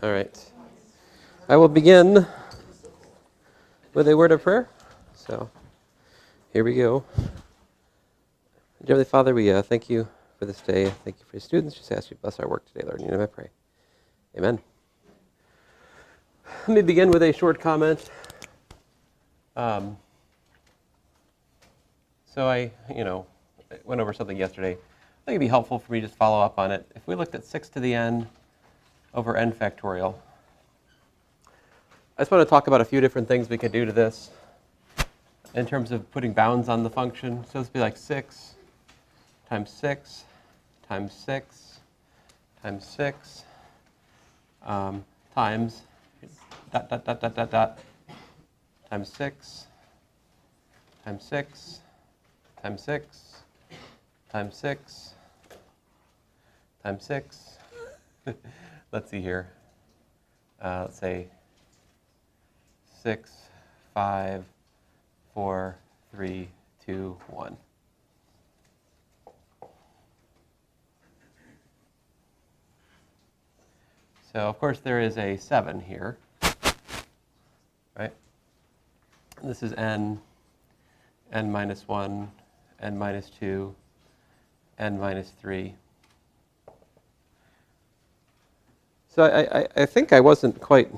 All right. I will begin with a word of prayer. So, here we go. Dear Heavenly Father, we thank you for this day. Thank you for your students. Just ask you to bless our work today, Lord. In your name I pray. Amen. Let me begin with a short comment. So I went over something yesterday. I think it'd be helpful for me to just follow up on it. If we looked at 6 to the n over n factorial, I just want to talk about a few different things we could do to this in terms of putting bounds on the function. So this would be like 6 times 6 times 6 times 6 times dot dot dot dot dot dot times 6 times 6 times 6 times 6 times 6. Let's see here. Let's say 6, 5, 4, 3, 2, 1. So, of course, there is a 7 here, right? This is n minus 1, n minus 2, n minus 3. So I think I wasn't quite,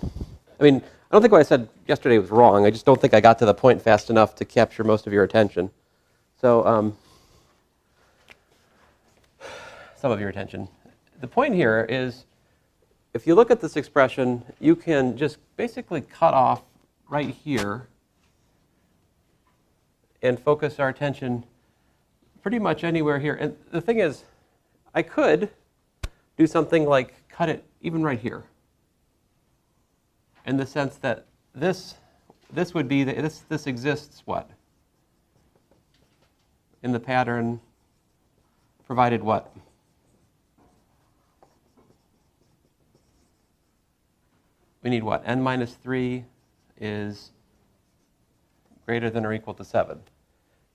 I don't think what I said yesterday was wrong. I just don't think I got to the point fast enough to capture most of your attention. So, some of your attention. The point here is, if you look at this expression, you can just basically cut off right here and focus our attention pretty much anywhere here. And the thing is, I could do something like cut it even right here, in the sense that this would be, this exists what? In the pattern provided what? We need what? N minus 3 is greater than or equal to 7.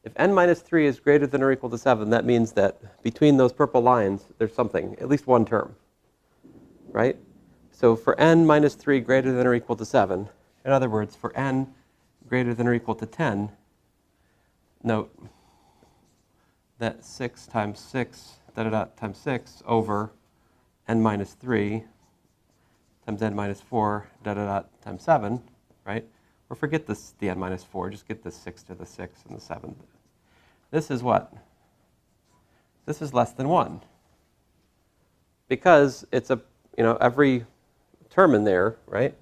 If n minus 3 is greater than or equal to 7, that means that between those purple lines, there's something, at least one term, right? So for n minus 3 greater than or equal to 7, in other words, for n greater than or equal to 10, note that 6 times 6 times 6 over n minus 3 times n minus 4 times 7, right? Or forget this, the n minus 4, just get the 6 to the 6 and the 7. This is what? This is less than 1. Because it's a, every term in there, right,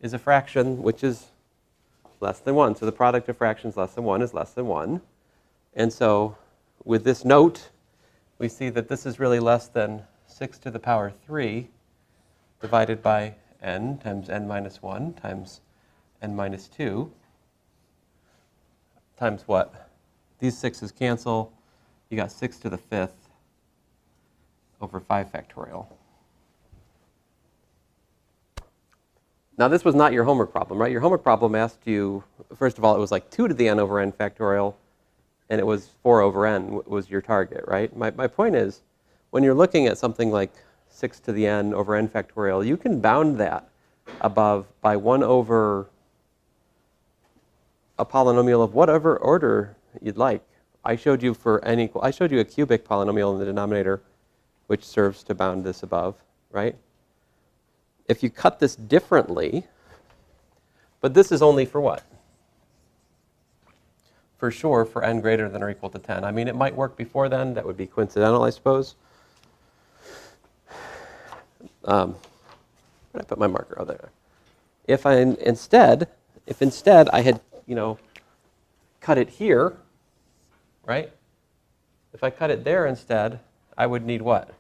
is a fraction which is less than 1. So the product of fractions less than 1 is less than 1. And so with this note, we see that this is really less than 6 to the power 3 divided by n times n minus 1 times n minus 2 times what? These 6's cancel. You got 6 to the 5th over 5 factorial. Now this was not your homework problem, right? Your homework problem asked you, first of all, it was like 2 to the n over n factorial, and it was 4 over n was your target, right? My point is, when you're looking at something like 6 to the n over n factorial, you can bound that above by 1 over a polynomial of whatever order you'd like. I showed you I showed you a cubic polynomial in the denominator, which serves to bound this above, right? If you cut this differently, but this is only for what? For sure, for n greater than or equal to 10. It might work before then. That would be coincidental, I suppose. Where did I put my marker? Oh, there. If instead I had, cut it here, right? If I cut it there instead, I would need what?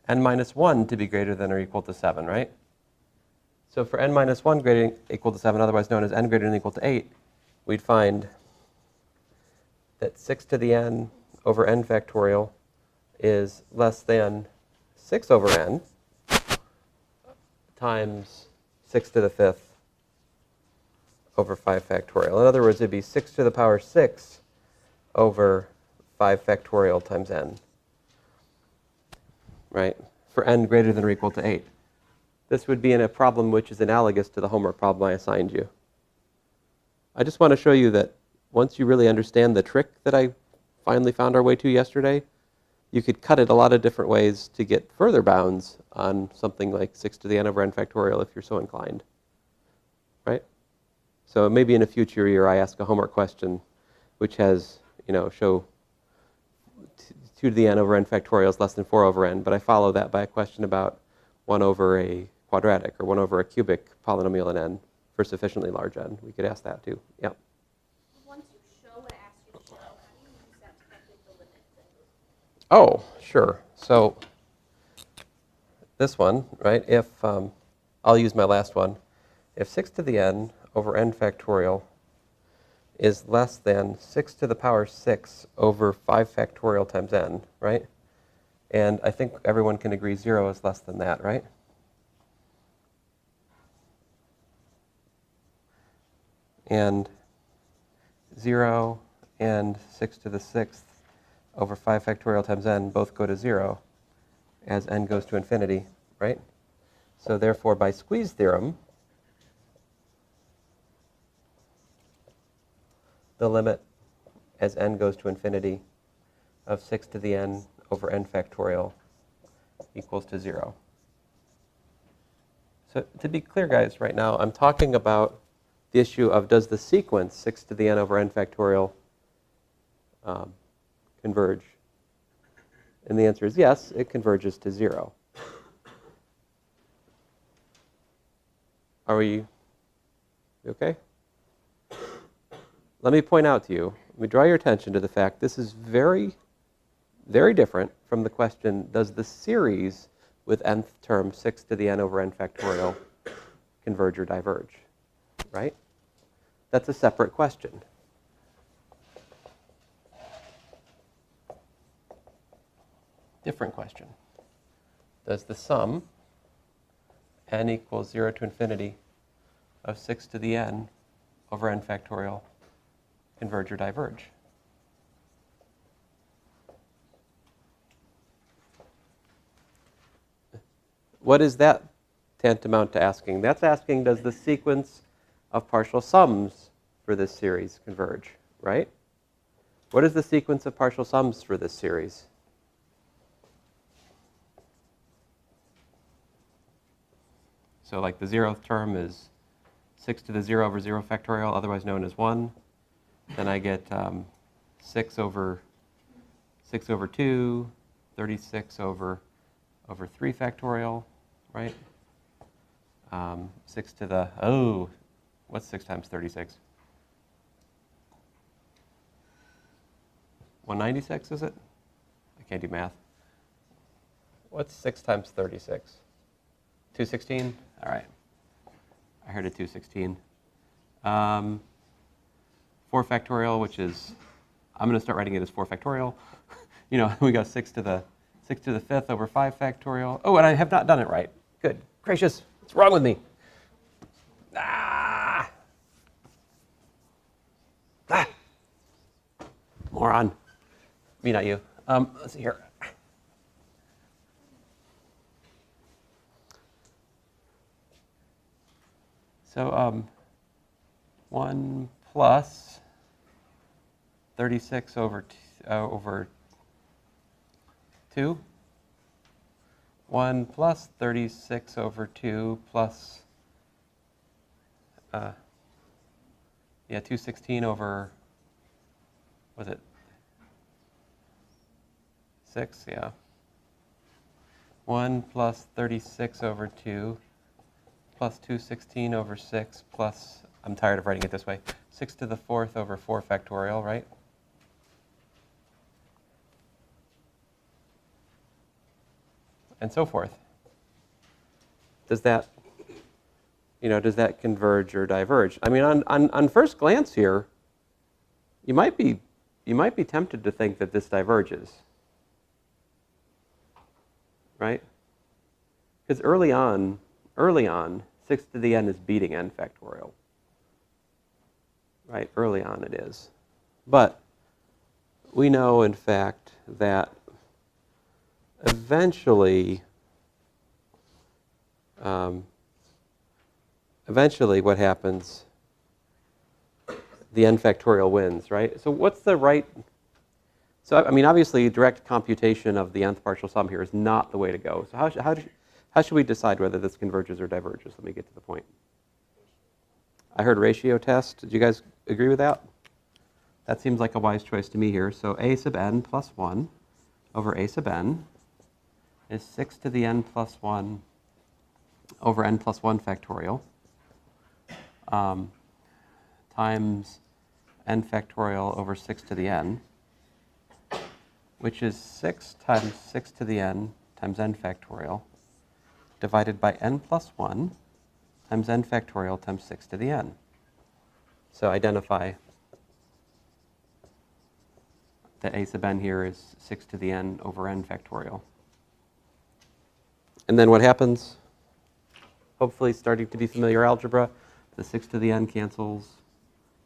N minus 1 to be greater than or equal to 7, right? So for n minus 1 greater than or equal to 7, otherwise known as n greater than or equal to 8, we'd find that 6 to the n over n factorial is less than 6 over n times 6 to the 5th over 5 factorial. In other words, it'd be 6 to the power 6 over 5 factorial times n, right? For n greater than or equal to 8. This would be in a problem which is analogous to the homework problem I assigned you. I just want to show you that once you really understand the trick that I finally found our way to yesterday, you could cut it a lot of different ways to get further bounds on something like 6 to the n over n factorial if you're so inclined, right? So maybe in a future year I ask a homework question which has, show 2 to the n over n factorial is less than 4 over n, but I follow that by a question about 1 over a quadratic or 1 over a cubic polynomial in n for sufficiently large n. We could ask that too. Yep. Once you show what it asks you to show, how do you use that to calculate the limit? Oh, sure. So this one, right, if, I'll use my last one. If 6 to the n over n factorial is less than 6 to the power 6 over 5 factorial times n, right? And I think everyone can agree 0 is less than that, right? And 0 and 6 to the 6th over 5 factorial times n both go to 0 as n goes to infinity, right? So therefore, by squeeze theorem, the limit as n goes to infinity of 6 to the n over n factorial equals to 0. So to be clear, guys, right now I'm talking about the issue of does the sequence 6 to the n over n factorial converge? And the answer is yes, it converges to 0. Are we okay? Let me point out to you, let me draw your attention to the fact this is very, very different from the question, does the series with nth term 6 to the n over n factorial converge or diverge, right? That's a separate question. Different question. Does the sum n equals 0 to infinity of 6 to the n over n factorial converge or diverge? What is that tantamount to asking? That's asking, does the sequence of partial sums for this series converge, right? What is the sequence of partial sums for this series? So like the 0th term is 6 to the 0 over 0 factorial, otherwise known as 1. Then I get 6 over 2, 36 over 3 factorial, right? 6 to the, what's 6 times 36? 196, is it? I can't do math. What's 6 times 36? 216? All right. I heard a 216. 4 factorial, which is, I'm going to start writing it as 4 factorial. We got 6 to the 5th over 5 factorial. Oh, and I have not done it right. Good gracious, what's wrong with me? Moron. Me, not you. Let's see here. So 1 plus 36 over 2. 1 plus 36 over 2 plus 216 over, was it 6? Yeah. 1 plus 36 over 2 plus 216 over 6 plus, I'm tired of writing it this way, 6 to the 4th over 4 factorial, right? And so forth. Does that, does that converge or diverge? I mean, on first glance here, you might be tempted to think that this diverges, right? Because early on, 6 to the n is beating n factorial, right? Early on it is. But we know, in fact, that eventually what happens, the n factorial wins, right? So what's the right, so I mean, obviously direct computation of the nth partial sum here is not the way to go. So how should we decide whether this converges or diverges? Let me get to the point. I heard ratio test. Did you guys agree with that? That seems like a wise choice to me here. So a sub n plus 1 over a sub n is 6 to the n plus 1 over n plus 1 factorial times n factorial over 6 to the n, which is 6 times 6 to the n times n factorial divided by n plus 1 times n factorial times 6 to the n. So identify that a sub n here is 6 to the n over n factorial. And then what happens? Hopefully starting to be familiar algebra, the 6 to the n cancels,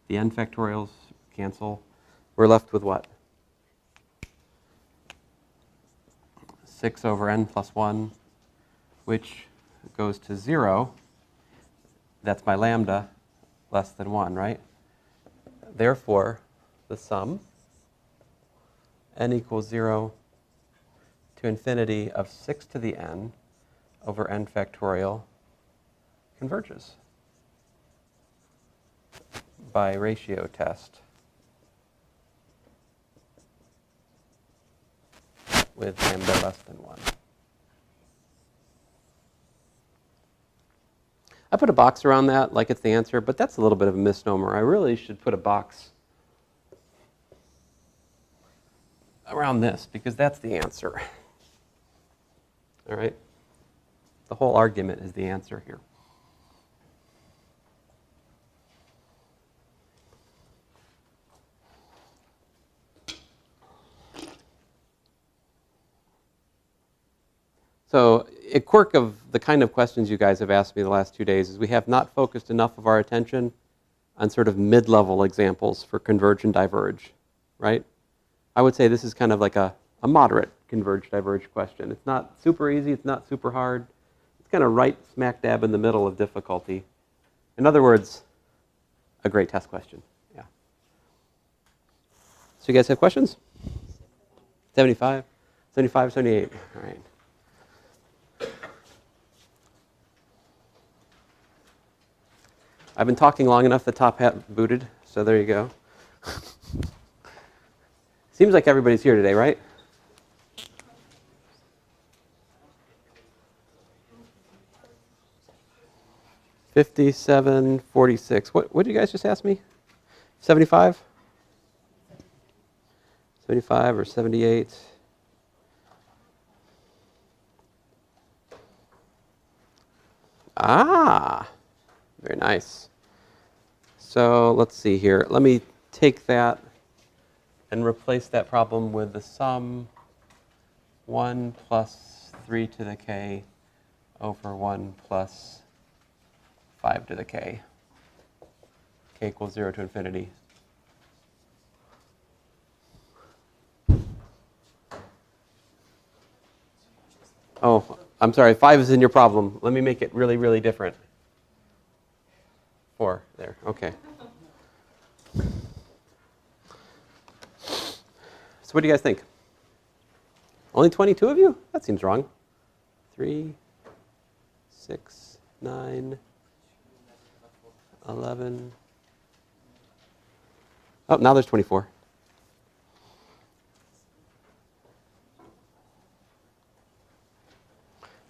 the n factorials cancel. We're left with what? 6 over n plus 1, which goes to 0. That's my lambda less than 1, right? Therefore, the sum, n equals 0 to infinity of 6 to the n over n factorial converges by ratio test with lambda less than 1. I put a box around that like it's the answer, but that's a little bit of a misnomer. I really should put a box around this because that's the answer. All right? The whole argument is the answer here. So a quirk of the kind of questions you guys have asked me the last 2 days is we have not focused enough of our attention on sort of mid-level examples for converge and diverge, right? I would say this is kind of like a moderate converge diverge question. It's not super easy, it's not super hard. It's kind of right smack dab in the middle of difficulty. In other words, a great test question. Yeah. So you guys have questions? 75? 75, 78. All right. I've been talking long enough, the top hat booted, so there you go. Seems like everybody's here today, right? $57, $46. What did you guys just ask me? 75? 75 or 78? Ah, very nice. So let's see here. Let me take that and replace that problem with the sum 1 plus 3 to the k over 1 plus 5 to the k. K equals 0 to infinity. Oh, I'm sorry, 5 is in your problem. Let me make it really, really different. 4, there, okay. So what do you guys think? Only 22 of you? That seems wrong. 3, 6, 9, 11. Oh, now there's 24.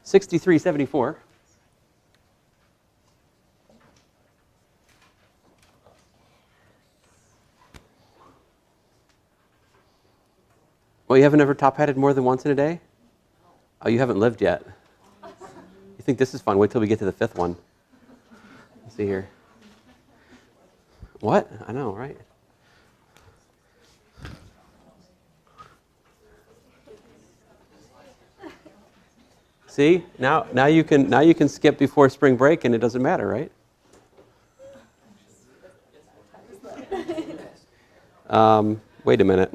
$63.74. Well, you haven't ever top-hatted more than once in a day? Oh, you haven't lived yet. You think this is fun? Wait till we get to the 5th one. Let's see here. What? I know, right? See, now you can skip before spring break and it doesn't matter, right? Wait a minute.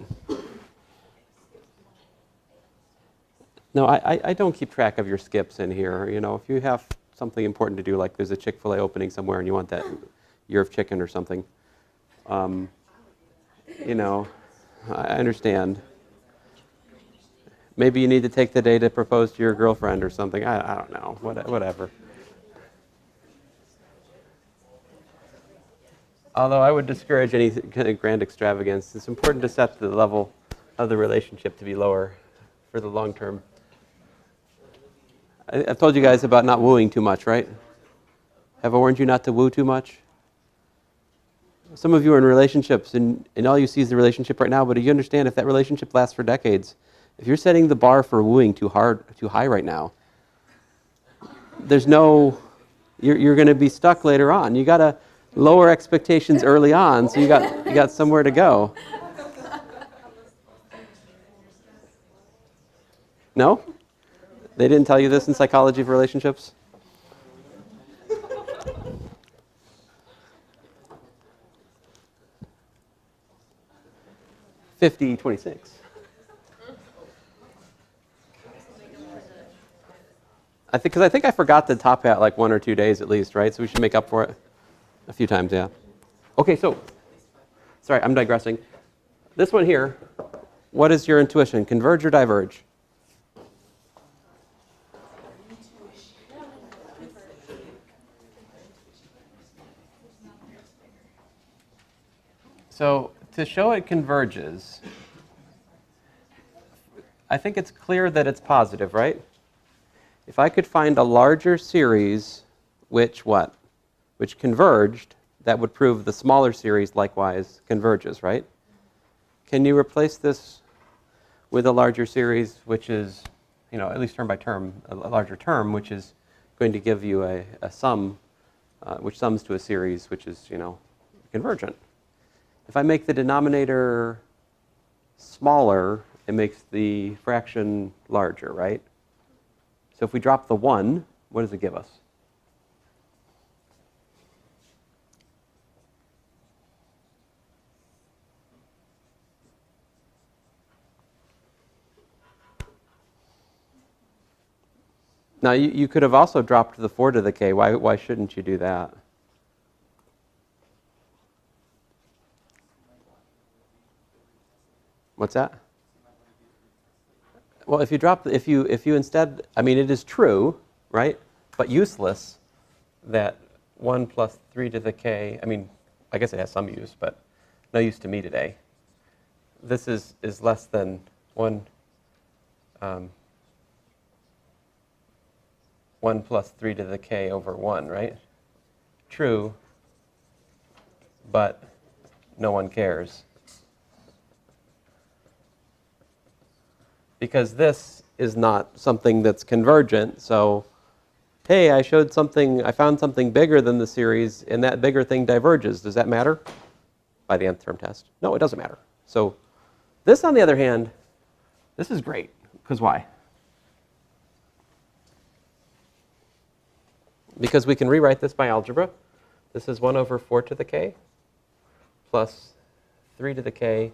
No, I don't keep track of your skips in here. You know, if you have something important to do, like there's a Chick-fil-A opening somewhere and you want that year of chicken or something, you know, I understand. Maybe you need to take the day to propose to your girlfriend or something. I don't know, whatever. Although I would discourage any kind of grand extravagance. It's important to set the level of the relationship to be lower for the long term. I've told you guys about not wooing too much, right? Have I warned you not to woo too much? Some of you are in relationships, and all you see is the relationship right now, but do you understand if that relationship lasts for decades? If you're setting the bar for wooing too high right now, there's no, you're going to be stuck later on. You got to lower expectations early on, so you got somewhere to go. No? They didn't tell you this in Psychology of Relationships? $50.26. Because I think I forgot the top hat like 1 or 2 days at least, right? So we should make up for it a few times, yeah. Okay, so, sorry, I'm digressing. This one here, what is your intuition? Converge or diverge? So to show it converges, I think it's clear that it's positive, right? If I could find a larger series which converged, that would prove the smaller series likewise converges, right? Can you replace this with a larger series which is, at least term by term, a larger term, which is going to give you a sum, which sums to a series which is, convergent? If I make the denominator smaller, it makes the fraction larger, right? So if we drop the 1, what does it give us? Now, you could have also dropped the 4 to the k. Why shouldn't you do that? What's that? Well, if you instead, it is true, right? But useless that 1 plus 3 to the k, I guess it has some use, but no use to me today. This is less than 1 plus 3 to the k over 1, right? True, but no one cares. Because this is not something that's convergent, so, hey, I found something bigger than the series, and that bigger thing diverges. Does that matter? By the nth term test. No, it doesn't matter. So this, on the other hand, this is great. Because why? Because we can rewrite this by algebra. This is 1 over 4 to the k plus 3 to the k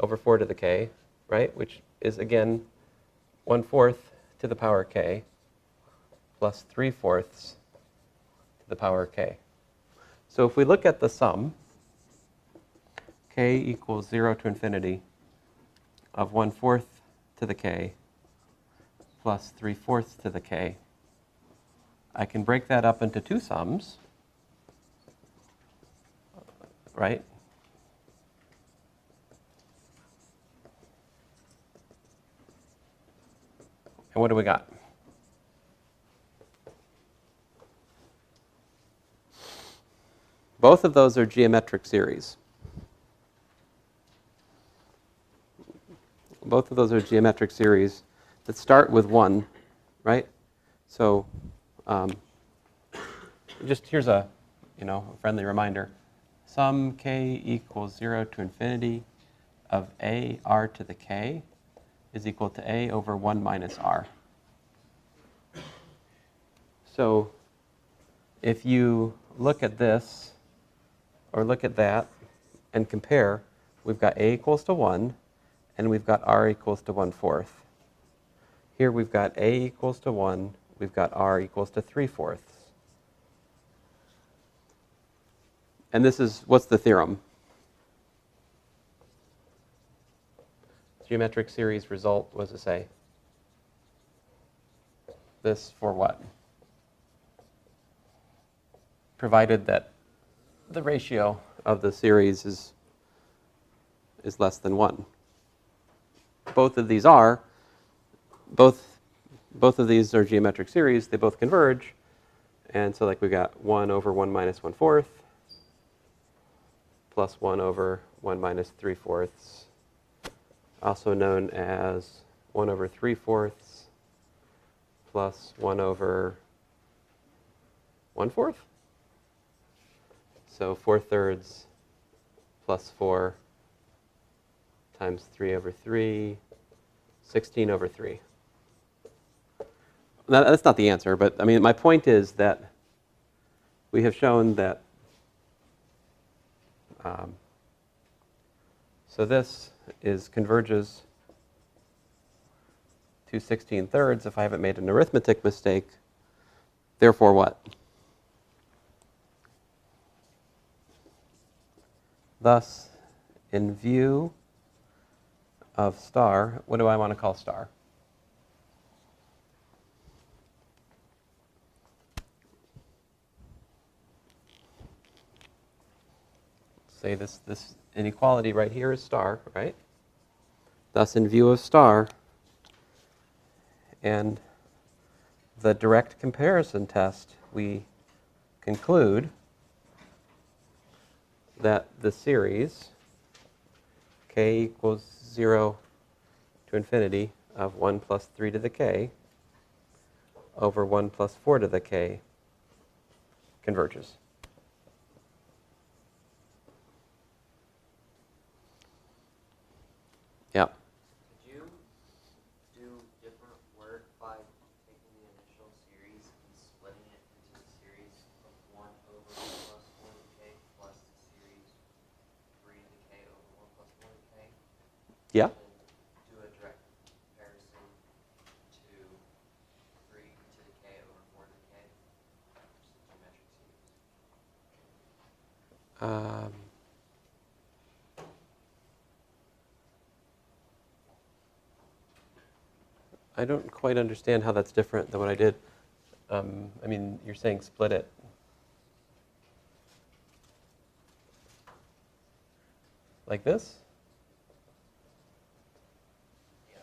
over 4 to the k, right? Which is, again, 1/4 to the power k plus 3/4 to the power k. So if we look at the sum, k equals 0 to infinity of 1/4 to the k plus 3/4 to the k, I can break that up into 2 sums, right? And what do we got? Both of those are geometric series. Both of those are geometric series that start with 1, right? So just here's a friendly reminder. Sum k equals 0 to infinity of a r to the k is equal to a over 1 minus r. So if you look at this or look at that and compare, we've got a equals to 1 and we've got r equals to 1/4. Here we've got A equals to 1. We've got R equals to 3/4. And this is, what's the theorem? Geometric series result, what does it say? This for what? Provided that the ratio of the series is less than 1. Both of these are. Both of these are geometric series. They both converge. And so like we got 1 over 1 minus 1/4 plus 1 over 1 minus 3/4, also known as 1 over 3/4 plus 1 over 1/4. So 4/3 plus 4 times 3 over 3, 16 over 3. Now, that's not the answer, but I mean, my point is that we have shown that, so this converges to 16/3 if I haven't made an arithmetic mistake. Therefore what? Thus, in view of star, what do I want to call star? Say this inequality right here is star, right? Thus, in view of star, and the direct comparison test, we conclude that the series k equals 0 to infinity of 1 plus 3 to the k over 1 plus 4 to the k converges. Yeah. Could you do different work by taking the initial series and splitting it into the series of 1 over 1 plus 4 to the k plus the series 3 to the k over 1 plus 4 to the k? Yeah. And do a direct comparison to 3 to the k over 4 to the k, just a geometric series. I don't quite understand how that's different than what I did. I mean, you're saying split it. Like this? Yeah.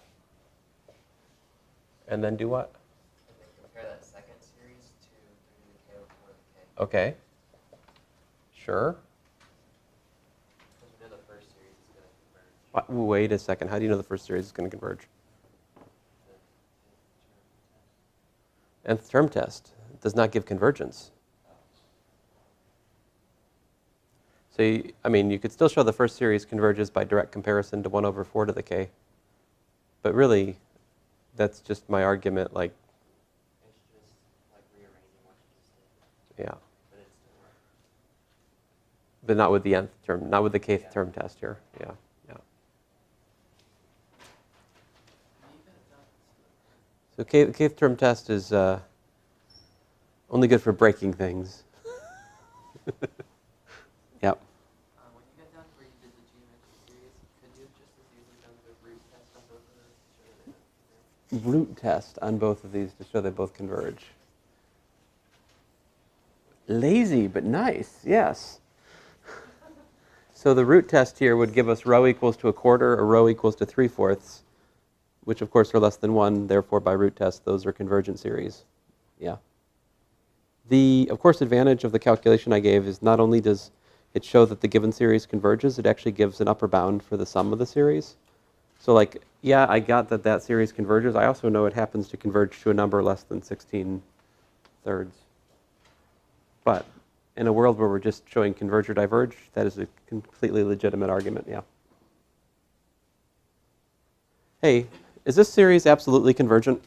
And then do what? And then compare that second series to 3 to the k over 4 to the k. Okay. Sure. Because we know the first series is going to converge. Wait a second. How do you know the first series is going to converge? Nth term test does not give convergence. So, I mean, you could still show the first series converges by direct comparison to 1 over 4 to the k. But really, that's just my argument, like, It's just like rearranging what you just did, yeah. but it's still right. But not with the nth term, not with the kth term test here. Yeah, yeah. So kth term test is only good for breaking things. Yep. When you get down to where you did the geometric series, could you just as easily done the root test on both of those to show that they don't converge? Root test on both of these to show they both converge. Lazy, but nice, yes. So the root test here would give us rho equals to 1/4 or rho equals to 3/4, which of course are less than 1, therefore by root test those are convergent series. Yeah. The, of course, advantage of the calculation I gave is not only does it show that the given series converges, it actually gives an upper bound for the sum of the series. So like, yeah, I got that that series converges. I also know it happens to converge to a number less than 16/3. But in a world where we're just showing converge or diverge, that is a completely legitimate argument, yeah. Hey, is this series absolutely convergent?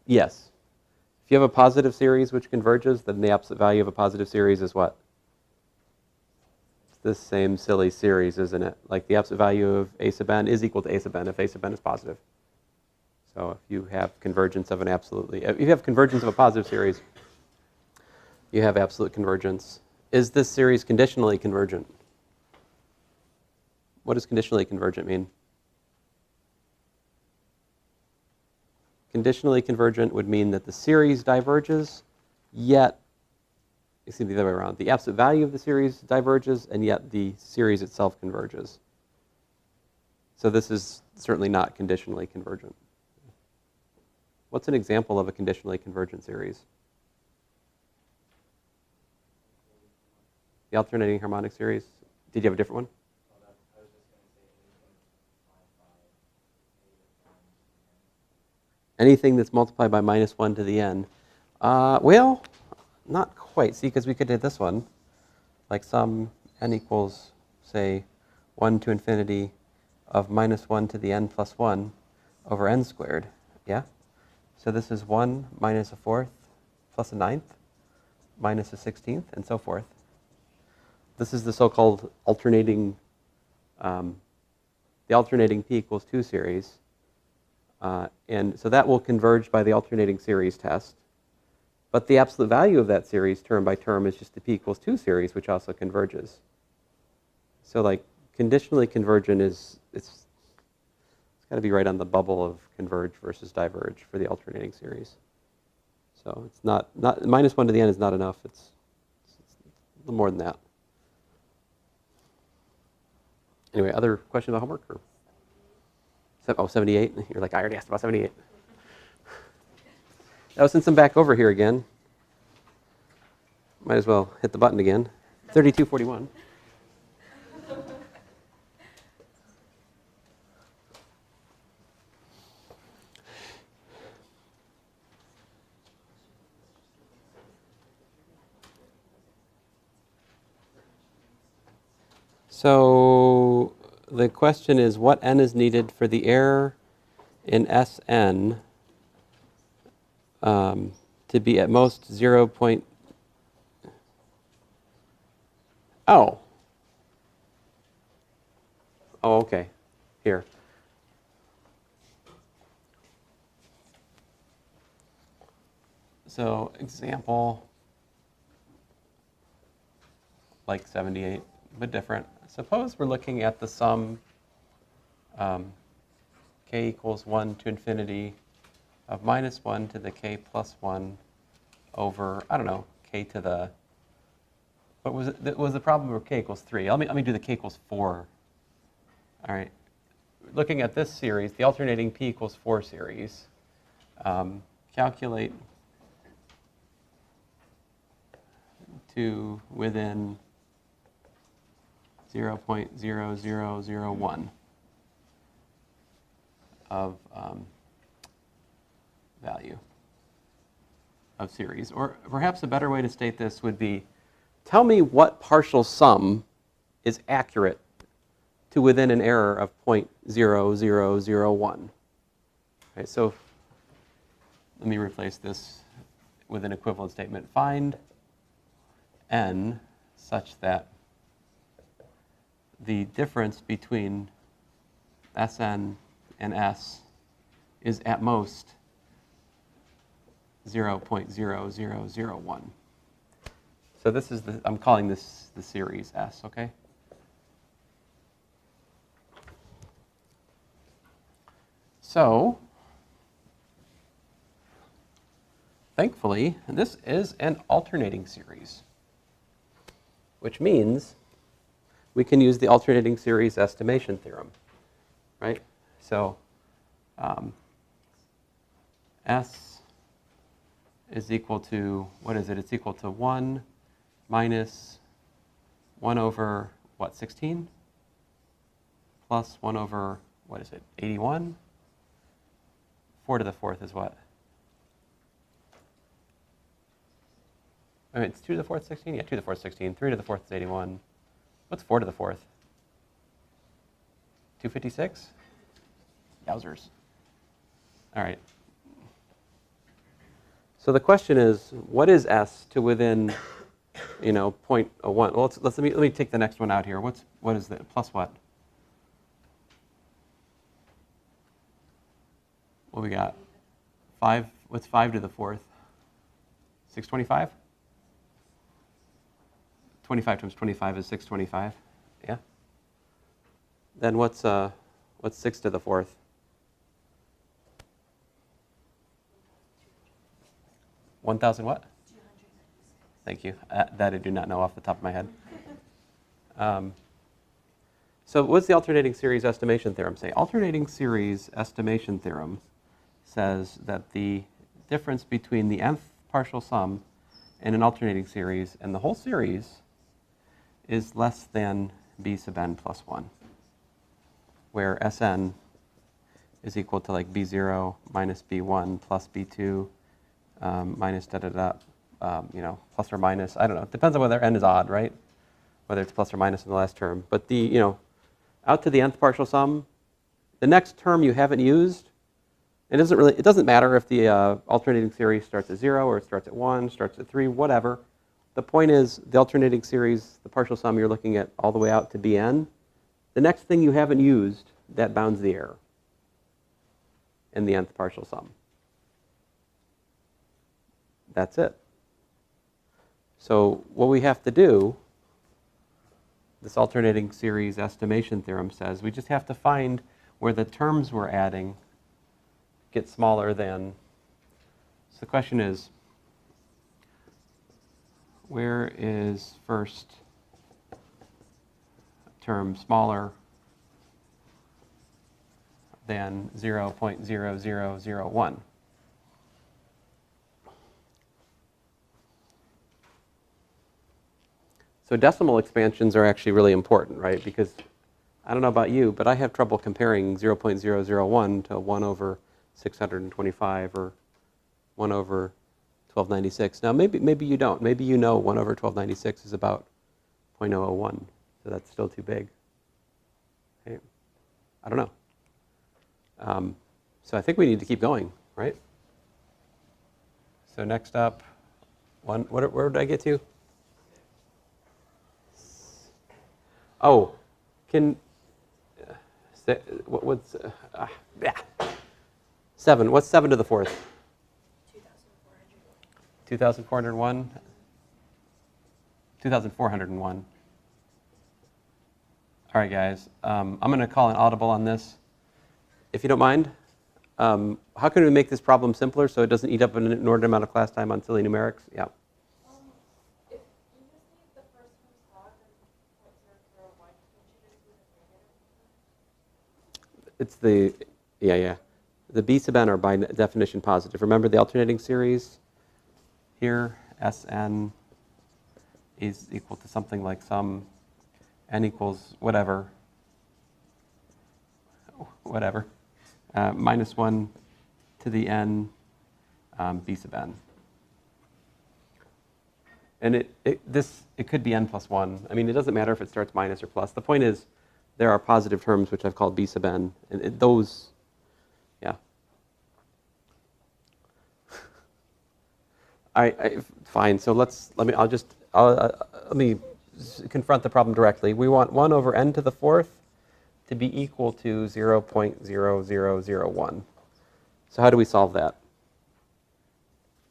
Yes. If you have a positive series which converges, then the absolute value of a positive series is what? this same silly series, isn't it? Like the absolute value of a sub n is equal to a sub n if a sub n is positive. So if you have convergence of an absolutely, if you have convergence of a positive series, you have absolute convergence. Is this series conditionally convergent? What does conditionally convergent mean? Conditionally convergent would mean that the series diverges, yet, excuse me, the other way around. The absolute value of the series diverges, and yet the series itself converges. So this is certainly not conditionally convergent. What's an example of a conditionally convergent series? The alternating harmonic series. Did you have a different one? Anything that's multiplied by minus 1 to the n. Well, not quite. See, because we could do this one. Like sum n equals, say, 1 to infinity of minus 1 to the n plus 1 over n squared. Yeah? So this is 1 minus a fourth plus a ninth minus a 16th and so forth. This is the so-called alternating, the alternating p equals 2 series. And so that will converge by the alternating series test. But the absolute value of that series, term by term, is just the p equals 2 series, which also converges. So like conditionally convergent is, it's got to be right on the bubble of converge versus diverge for the alternating series. So it's not minus 1 to the n is not enough. It's a little more than that. Anyway, other questions about homework? Or? Oh, 78? You're like, I already asked about 78. Now, since I'm back over here again, might as well hit the button again. 3241. So the question is, what n is needed for the error in Sn to be at most 0. Oh, okay. Here. So example, like 78, but different. Suppose we're looking at the sum k equals 1 to infinity of minus 1 to the k plus 1 over, I don't know, k to the, what was it? Was the problem where k equals 3? Let me do the k equals 4. All right. Looking at this series, the alternating p equals 4 series, calculate to within 0.0001 of value of series. Or perhaps a better way to state this would be, tell me what partial sum is accurate to within an error of 0.0001. Okay, so let me replace this with an equivalent statement. Find n such that the difference between Sn and S is at most 0.0001. So this is I'm calling this the series S, okay? So, thankfully, this is an alternating series, which means we can use the alternating series estimation theorem, right? So S is equal to, what is it? It's equal to 1 minus 1 over, what, 16? Plus 1 over, what is it, 81? 4 to the 4th is what? I mean, it's 2 to the 4th, 16? Yeah, 2 to the 4th, 16. 3 to the 4th is 81. What's 4 to the 4th? 256? Yowzers. All right. So the question is, what is S to within 0.01. Well, let me take the next one out here. What is that? Plus what? What we got? 5. What's 5 to the 4th? 625? 25 times 25 is 625. Yeah. Then what's 6 to the 4th? $1,000 what? Thank you. That I do not know off the top of my head. So what's the alternating series estimation theorem say? Alternating series estimation theorem says that the difference between the nth partial sum in an alternating series and the whole series is less than b sub n plus 1, where Sn is equal to like b0 minus b1 plus b2 minus da-da-da, plus or minus. I don't know. It depends on whether n is odd, right? Whether it's plus or minus in the last term. But out to the nth partial sum, the next term you haven't used, it doesn't matter if the alternating series starts at 0 or it starts at 1, starts at 3, whatever. The point is the alternating series, the partial sum you're looking at all the way out to Bn, the next thing you haven't used, that bounds the error in the nth partial sum. That's it. So what we have to do, this alternating series estimation theorem says, we just have to find where the terms we're adding get smaller than. So the question is, where is first term smaller than 0.0001? So decimal expansions are actually really important, right? Because I don't know about you, but I have trouble comparing 0.001 to 1 over 625 or 1 over 1296. Now, maybe you don't. Maybe 1 over 1296 is about 0.001, so that's still too big. Okay. I don't know. So I think we need to keep going, right? So next up, where did I get to? Oh, what's 7? What's 7 to the 4th? 2,401. 2,401. All right, guys. I'm going to call an audible on this, if you don't mind. How can we make this problem simpler so it doesn't eat up an inordinate amount of class time on silly numerics? Yeah. If you just need the first term's log and 0.001, can't you just do the negative? It's the b sub n are by definition positive. Remember the alternating series here, Sn is equal to something like some n equals whatever, minus 1 to the n b sub n. And it could be n plus 1. I mean, it doesn't matter if it starts minus or plus. The point is there are positive terms which I've called b sub n, and those, yeah. Fine. So let me confront the problem directly. We want 1 over n to the 4th to be equal to 0.0001. So how do we solve that?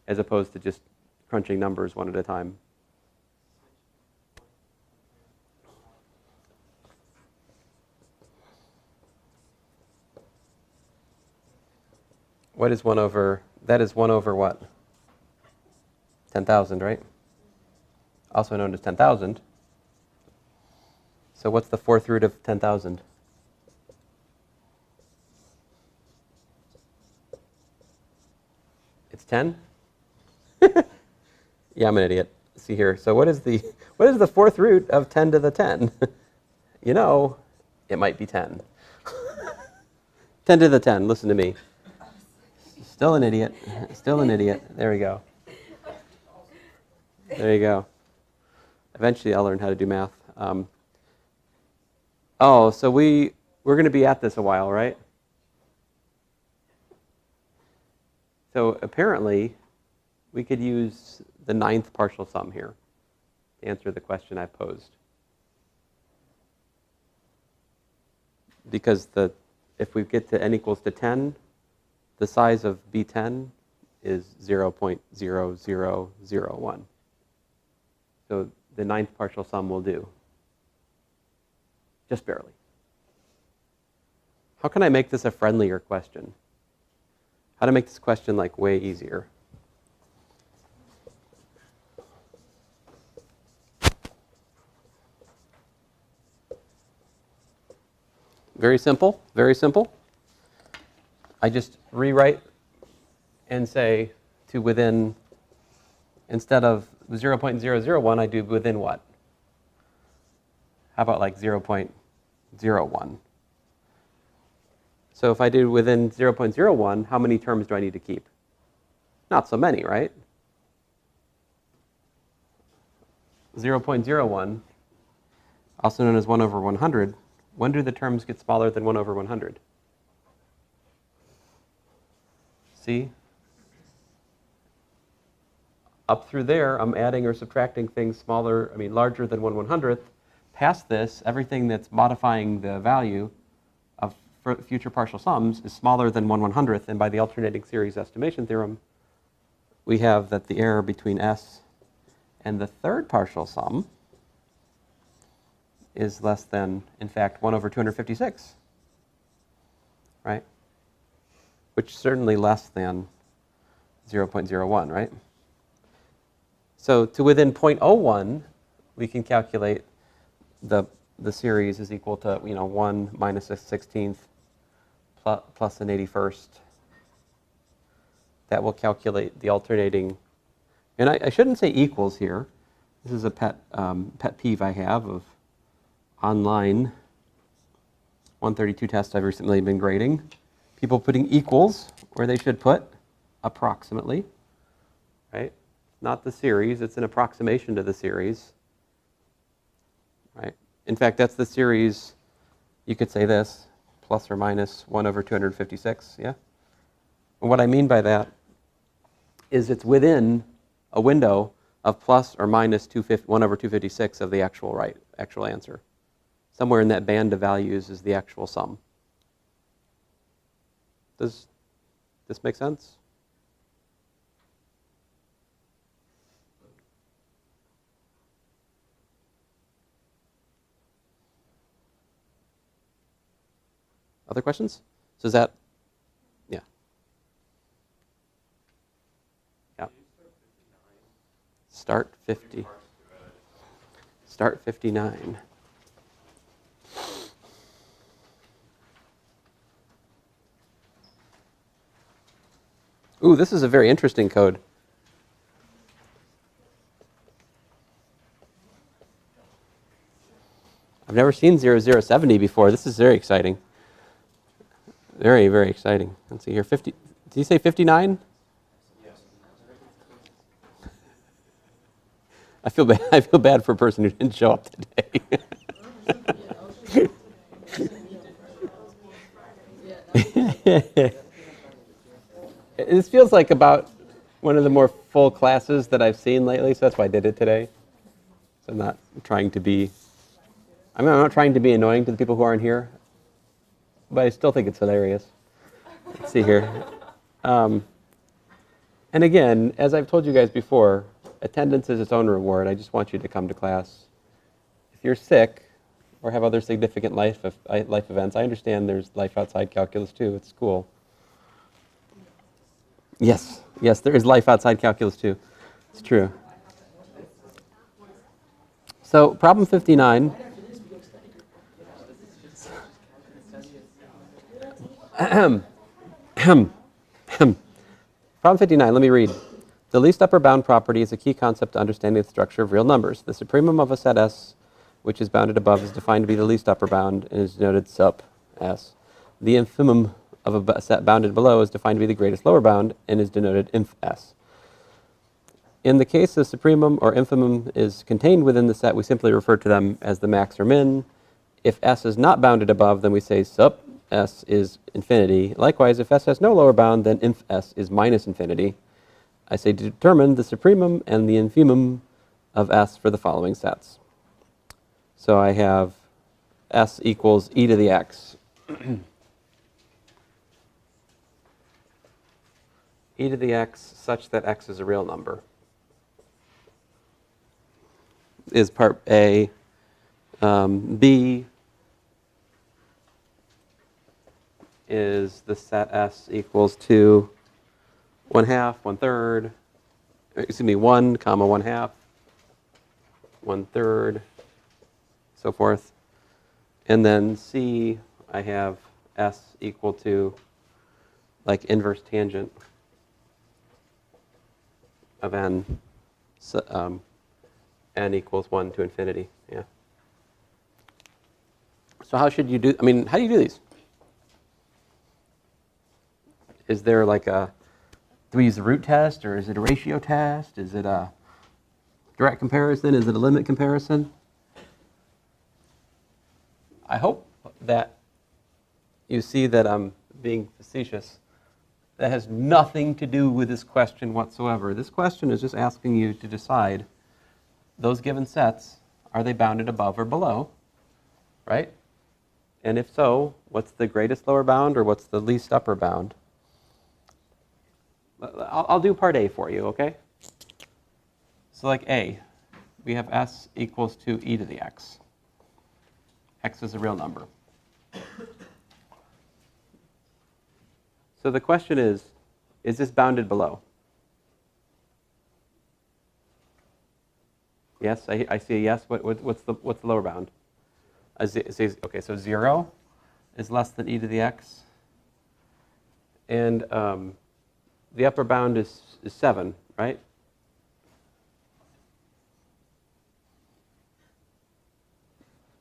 As opposed to just crunching numbers one at a time. What is 1 over, that is 1 over what? 10,000, right? Also known as 10,000. So what's the 4th root of 10,000? It's 10? Yeah, I'm an idiot. See here. So what is the 4th root of 10 to the 10? It might be 10. 10 to the 10, listen to me. Still an idiot. Still an idiot. There we go. There you go. Eventually I'll learn how to do math. So we're going to be at this a while, right? So apparently we could use the 9th partial sum here. to answer the question I posed. Because if we get to n equals to 10, the size of B10 is 0.0001. So the ninth partial sum will do. Just barely. How can I make this a friendlier question? How to make this question like way easier? Very simple, very simple. I just rewrite and say to within, instead of 0.001, I do within what? How about like 0.01? So if I do within 0.01, how many terms do I need to keep? Not so many, right? 0.01, also known as 1 over 100, when do the terms get smaller than 1 over 100? See? Up through there, I'm adding or subtracting things larger than 1/100th. Past this, everything that's modifying the value of future partial sums is smaller than 1/100th, and by the alternating series estimation theorem, we have that the error between s and the third partial sum is less than, in fact, 1 over 256, right? Which is certainly less than 0.01, right? So to within 0.01, we can calculate the series is equal to 1 minus a 16th plus an 81st. That will calculate the alternating, and I shouldn't say equals here. This is a pet peeve I have of online 132 tests I've recently been grading. People putting equals where they should put approximately, right? Not the series, it's an approximation to the series, right? In fact, that's the series, you could say this, plus or minus 1 over 256, yeah? And what I mean by that is it's within a window of plus or minus 1 over 256 of the actual answer. Somewhere in that band of values is the actual sum. Does this make sense? Other questions? So is that, yeah. Yeah. Start 50. Start 59. Ooh, this is a very interesting code. I've never seen 0070 before. This is very exciting. Very, very exciting. Let's see here. 50. Did you say 59? Yes. I feel bad. I feel bad for a person who didn't show up today. This feels like about one of the more full classes that I've seen lately, so that's why I did it today. So I'm not trying to be annoying to the people who aren't here, but I still think it's hilarious. Let's see here. And again, as I've told you guys before, attendance is its own reward. I just want you to come to class. If you're sick or have other significant life events, I understand there's life outside calculus too. It's cool. Yes, there is life outside calculus too. It's true. So problem 59. Problem 59, let me read. The least upper bound property is a key concept to understanding the structure of real numbers. The supremum of a set S, which is bounded above, is defined to be the least upper bound and is denoted sup S. The infimum of a set bounded below is defined to be the greatest lower bound and is denoted inf S. In the case of supremum or infimum is contained within the set, we simply refer to them as the max or min. If S is not bounded above, then we say sup S is infinity. Likewise, if S has no lower bound, then inf S is minus infinity. I say to determine the supremum and the infimum of S for the following sets. So I have S equals e to the x. E to the x such that x is a real number is part A. B is the set S equals to 1/2, 1/3, excuse me, 1, comma 1/2, 1/3, so forth. And then C, I have S equal to like inverse tangent of n, so, n equals 1 to infinity. Yeah. So how should you do, I mean, how do you do these? Is there like a, do we use a root test, or is it a ratio test? Is it a direct comparison? Is it a limit comparison? I hope that you see that I'm being facetious. That has nothing to do with this question whatsoever. This question is just asking you to decide those given sets, are they bounded above or below, right? And if so, what's the greatest lower bound or what's the least upper bound? I'll do part A for you, okay? So like A, we have S equals to e to the x. X is a real number. So the question is this bounded below? Yes, I see a yes. What's the lower bound? Okay, so 0 is less than e to the x. And the upper bound is 7, right?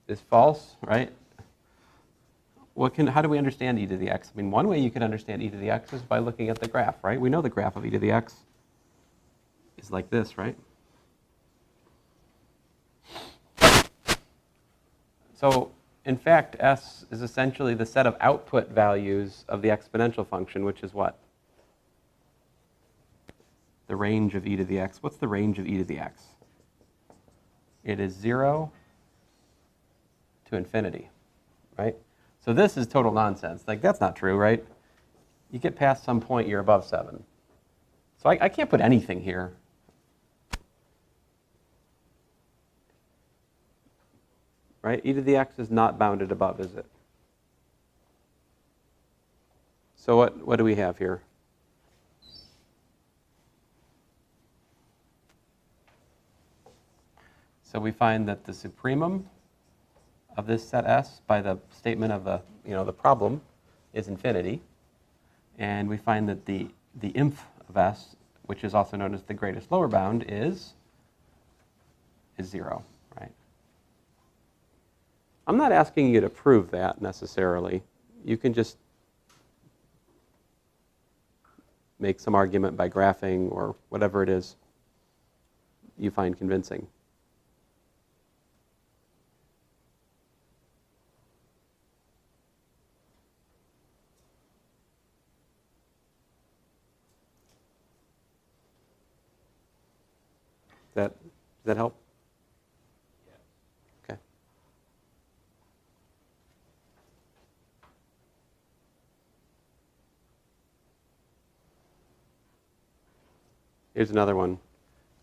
Is false, right? How do we understand e to the x? I mean, one way you could understand e to the x is by looking at the graph, right? We know the graph of e to the x is like this, right? So, in fact, S is essentially the set of output values of the exponential function, which is what? The range of e to the x. What's the range of e to the x? It is 0 to infinity, right? So this is total nonsense. Like, that's not true, right? You get past some point, you're above 7. So I can't put anything here. Right? E to the x is not bounded above, is it? So what do we have here? So we find that the supremum of this set S by the statement of the problem is infinity. And we find that the inf of S, which is also known as the greatest lower bound, is 0, right? I'm not asking you to prove that necessarily. You can just make some argument by graphing or whatever it is you find convincing. Does that help? Yeah. Okay. Here's another one.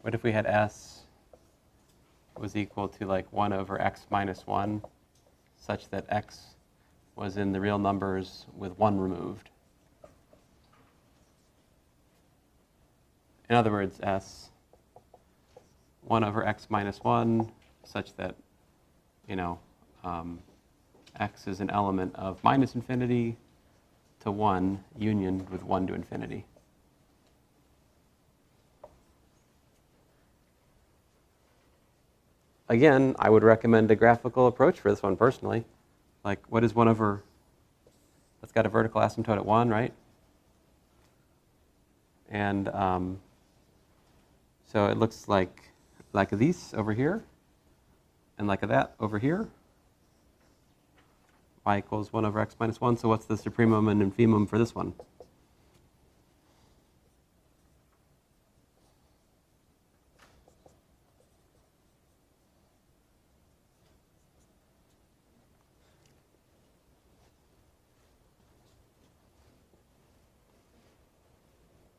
What if we had S was equal to like 1 over x minus 1, such that x was in the real numbers with 1 removed? In other words, S 1 over x minus 1, such that, x is an element of minus infinity to 1 union with 1 to infinity. Again, I would recommend a graphical approach for this one personally. Like, what is 1 over, that's got a vertical asymptote at 1, right? And so it looks like this over here, and like that over here. Y equals 1 over x minus 1, so what's the supremum and infimum for this one?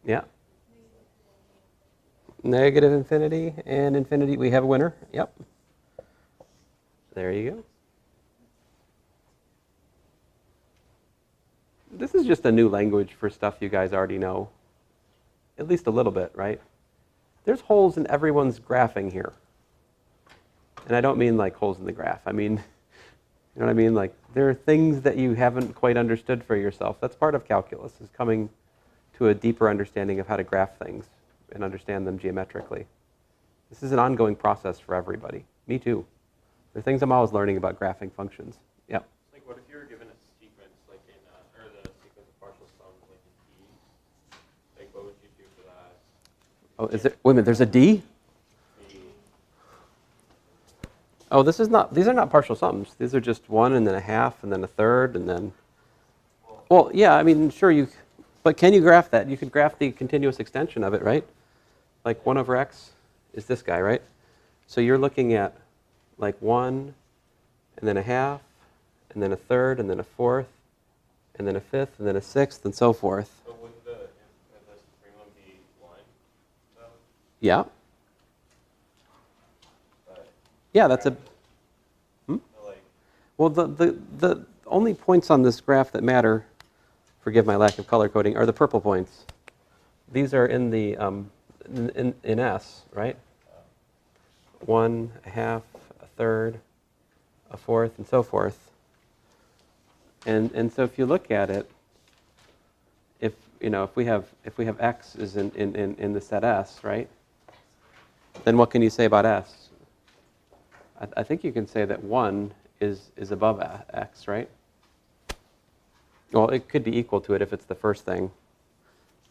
Yeah. Negative infinity and infinity. We have a winner. Yep. There you go. This is just a new language for stuff you guys already know. At least a little bit, right? There's holes in everyone's graphing here. And I don't mean like holes in the graph. I mean, you know what I mean? Like there are things that you haven't quite understood for yourself. That's part of calculus, is coming to a deeper understanding of how to graph things and understand them geometrically. This is an ongoing process for everybody. Me too. There are things I'm always learning about graphing functions. Yep. Like, what if you were given a sequence, like in, or the sequence of partial sums, like in D? Like, what would you do for that? Oh, is there? Wait a minute. There's a D. D. Oh, this is not. These are not partial sums. These are just 1 and then a half and then a third and then. Well, yeah. I mean, sure you. But can you graph that? You could graph the continuous extension of it, right? Like 1 over x is this guy, right? So you're looking at like 1 and then a half and then a third and then a fourth and then a fifth and then a sixth and so forth. So would the supremum be 1, though? Yeah. But, Yeah, that's a. so like, Well, the only points on this graph that matter, forgive my lack of color coding, are the purple points. These are in the in S, right? 1, a half, a third, a fourth, and so forth. And so if you look at it, if we have x is in the set S, right? Then what can you say about S? I think you can say that 1 is above x, right? Well, it could be equal to it if it's the first thing.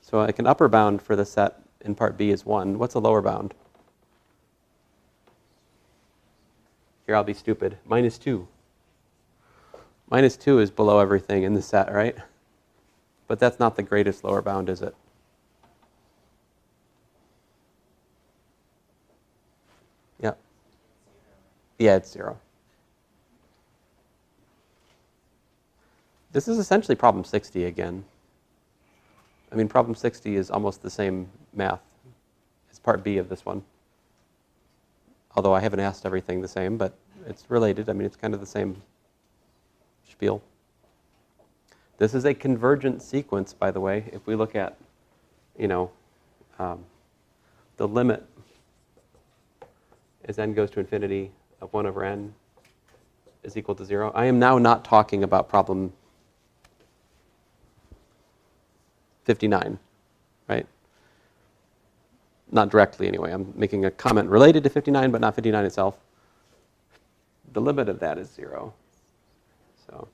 So like an upper bound for the set in part B is 1. What's a lower bound? Here, I'll be stupid. -2. -2 is below everything in the set, right? But that's not the greatest lower bound, is it? Yeah. Yeah, it's 0. This is essentially problem 60 again. I mean, problem 60 is almost the same math as part B of this one. Although I haven't asked everything the same, but it's related. I mean, it's kind of the same spiel. This is a convergent sequence, by the way. If we look at, the limit as n goes to infinity of 1 over n is equal to 0. I am now not talking about problem 59, right? Not directly, anyway. I'm making a comment related to 59, but not 59 itself. The limit of that is 0. So,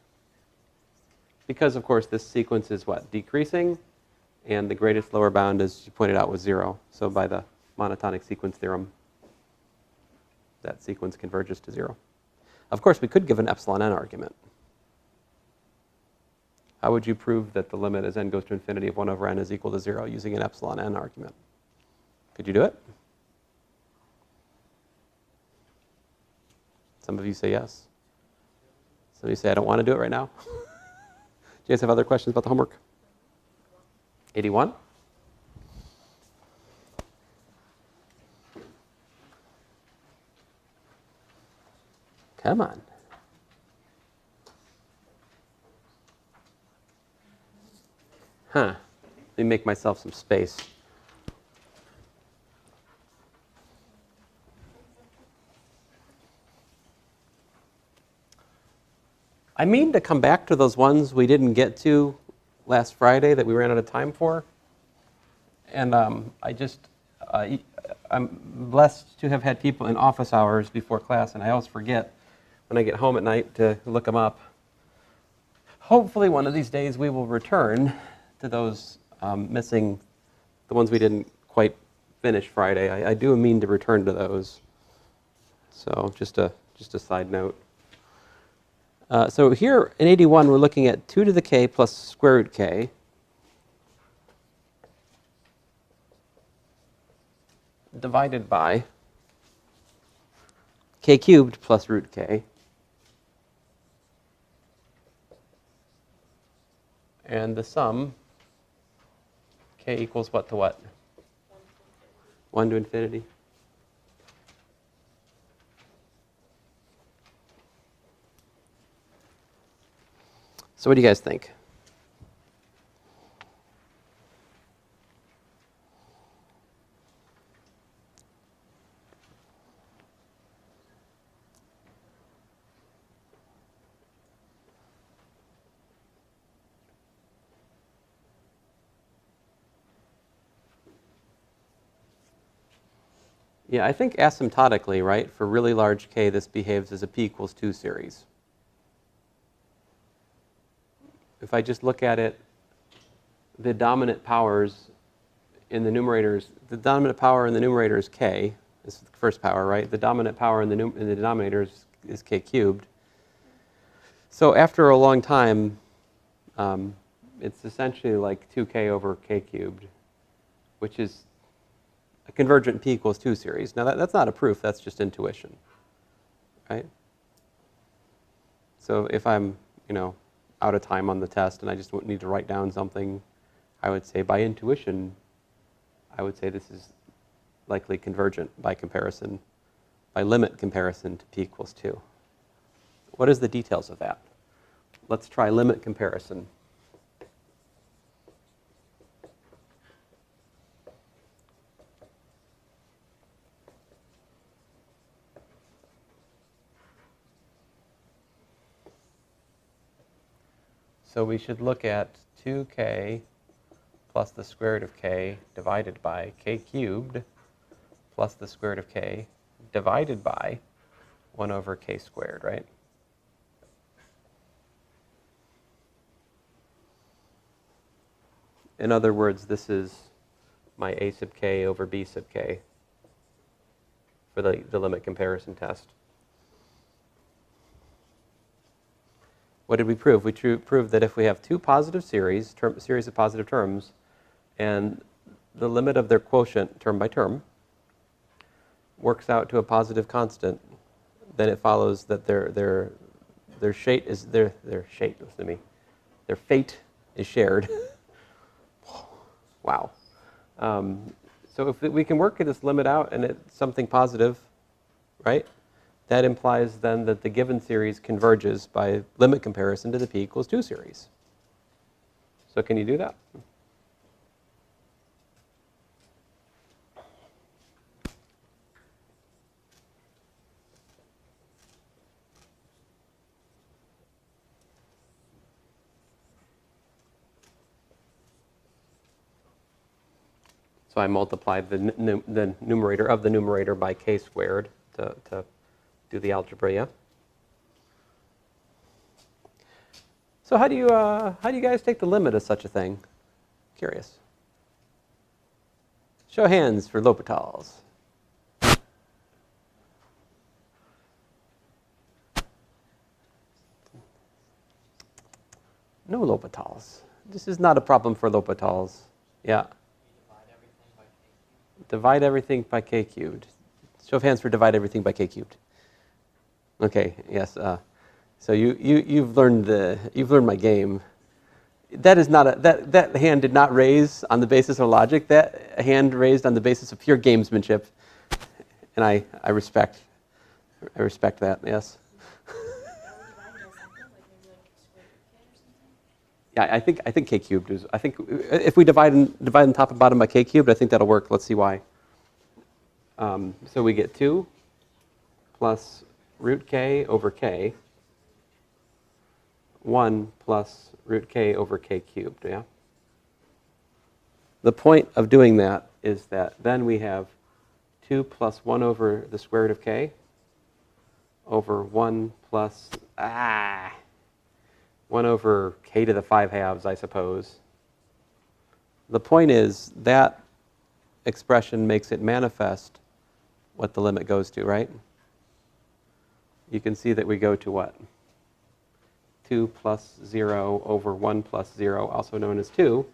because, of course, this sequence is what? Decreasing, and the greatest lower bound, as you pointed out, was 0. So by the monotonic sequence theorem, that sequence converges to 0. Of course, we could give an epsilon n argument. How would you prove that the limit as n goes to infinity of 1 over n is equal to 0 using an epsilon n argument? Could you do it? Some of you say yes. Some of you say, I don't want to do it right now. Do you guys have other questions about the homework? 81? Come on. Let me make myself some space. I mean to come back to those ones we didn't get to last Friday that we ran out of time for. And I'm blessed to have had people in office hours before class, and I always forget when I get home at night to look them up. Hopefully one of these days we will return to those missing, the ones we didn't quite finish Friday. I do mean to return to those. So just a side note. So here in 81, we're looking at 2 to the k plus square root k. Divided by k cubed plus root k. And the sum, K equals what to what? 1 to infinity. So what do you guys think? Yeah, I think asymptotically, right, for really large K, this behaves as a p equals 2 series. If I just look at it, the dominant powers in the numerators, the dominant power in the numerator is K. This is the first power, right? The dominant power in the denominator is K cubed. So after a long time, it's essentially like 2K over K cubed, which is a convergent p equals 2 series. Now that's not a proof, that's just intuition, right? So if I'm, out of time on the test and I just need to write down something, I would say by intuition, I would say this is likely convergent by comparison, by limit comparison to p equals 2. What is the details of that? Let's try limit comparison. So we should look at 2k plus the square root of k divided by k cubed plus the square root of k divided by 1 over k squared, right? In other words, this is my a sub k over b sub k for the limit comparison test. What did we prove? We proved that if we have two positive series of positive terms, and the limit of their quotient term by term works out to a positive constant, then it follows that their fate is shared. Wow. So if we can work this limit out and it's something positive, right? That implies then that the given series converges by limit comparison to the p equals 2 series. So can you do that? So I multiplied the numerator of the numerator by k squared to do the algebra, yeah? So how do you guys take the limit of such a thing? Curious. Show of hands for L'Hopital's. No L'Hopital's. This is not a problem for L'Hopital's. Yeah. Divide everything by k cubed. Show of hands for divide everything by k cubed. Okay. Yes. So you've learned my game. That is not that hand did not raise on the basis of logic. That hand raised on the basis of pure gamesmanship, and I respect that. Yes. Yeah, I think k cubed is. I think if we divide on top and bottom by k cubed, I think that'll work. Let's see why. So we get 2 plus root k over k, 1 plus root k over k cubed, yeah? The point of doing that is that then we have 2 plus 1 over the square root of k over 1 plus, 1 over k to the 5/2, I suppose. The point is that expression makes it manifest what the limit goes to, right? You can see that we go to what? 2 plus 0 over 1 plus 0, also known as 2.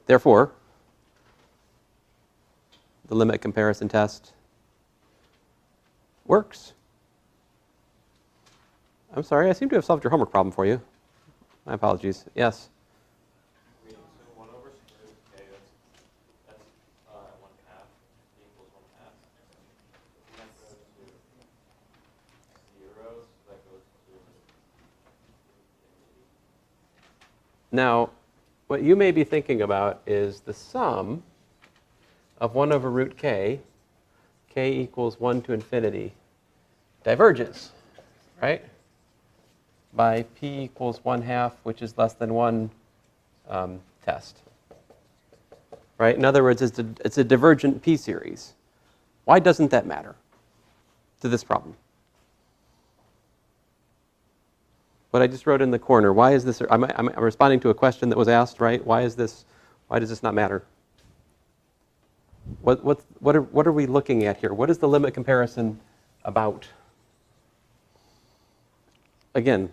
Therefore, the limit comparison test works. I'm sorry, I seem to have solved your homework problem for you. My apologies. Yes? So Now, what you may be thinking about is the sum of 1 over root k equals 1 to infinity, diverges, right? By p equals 1/2, which is less than 1 test. Right? In other words, it's a divergent p series. Why doesn't that matter to this problem? What I just wrote in the corner, why is this, I'm responding to a question that was asked, right? Why does this not matter? What are we looking at here? What is the limit comparison about? Again,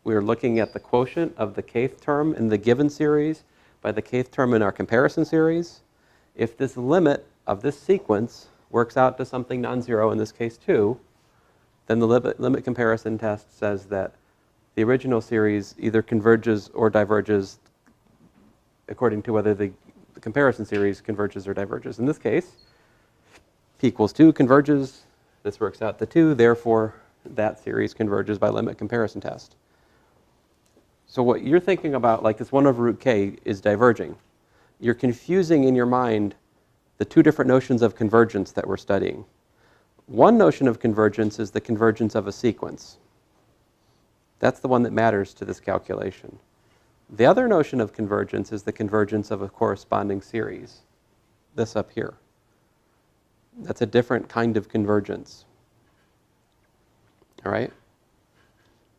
we're looking at the quotient of the kth term in the given series by the kth term in our comparison series. If this limit of this sequence works out to something non-zero, in this case 2, then the limit comparison test says that the original series either converges or diverges according to whether the comparison series converges or diverges. In this case, p equals 2 converges. This works out to 2. Therefore, that series converges by limit comparison test. So what you're thinking about, like this 1 over root k, is diverging. You're confusing in your mind the two different notions of convergence that we're studying. One notion of convergence is the convergence of a sequence. That's the one that matters to this calculation. The other notion of convergence is the convergence of a corresponding series, this up here. That's a different kind of convergence. All right?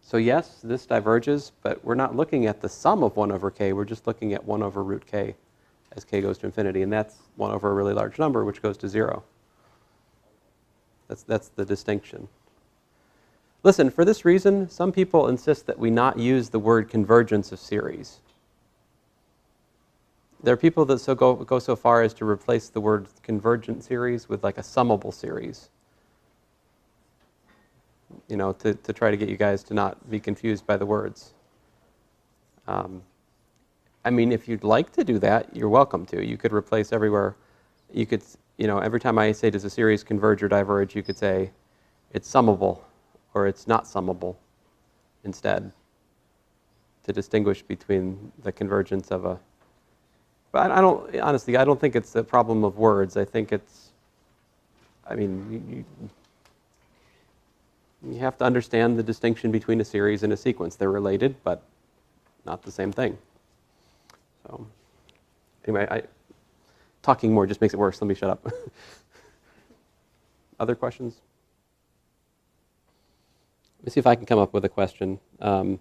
So yes, this diverges, but we're not looking at the sum of 1 over k. We're just looking at 1 over root k as k goes to infinity, and that's 1 over a really large number, which goes to 0. That's the distinction. Listen, for this reason, some people insist that we not use the word convergence of series. There are people that go so far as to replace the word convergent series with like a summable series. You know, to try to get you guys to not be confused by the words. I mean, if you'd like to do that, you're welcome to. You could replace everywhere. You could, you know, every time I say, does a series converge or diverge, you could say, it's summable or it's not summable instead, to distinguish between the convergence of a... But I don't, honestly, I don't think it's a problem of words. I think it's, I mean, you have to understand the distinction between a series and a sequence. They're related, but not the same thing. So, anyway, talking more just makes it worse. Let me shut up. Other questions? Let me see if I can come up with a question. One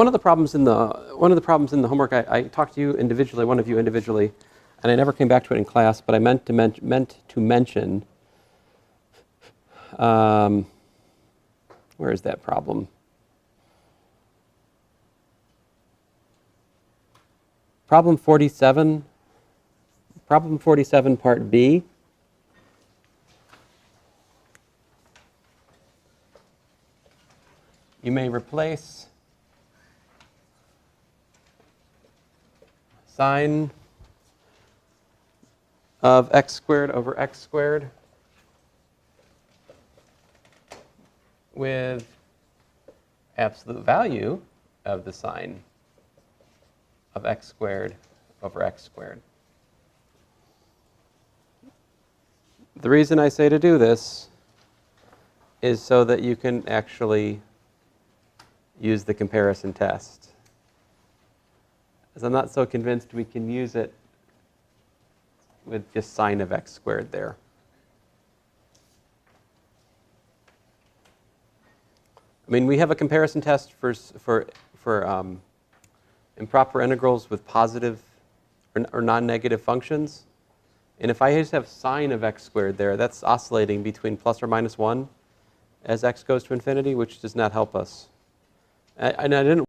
of the problems in the homework, I talked to you individually, one of you individually, and I never came back to it in class, but I meant to mention. Where is that problem? Problem 47. Problem 47, part B. You may replace sine of x squared over x squared with absolute value of the sine of x squared over x squared. The reason I say to do this is so that you can actually use the comparison test. As I'm not so convinced we can use it with just sine of x squared there. I mean, we have a comparison test for improper integrals with positive or non-negative functions. And if I just have sine of x squared there, that's oscillating between plus or minus 1 as x goes to infinity, which does not help us. And I didn't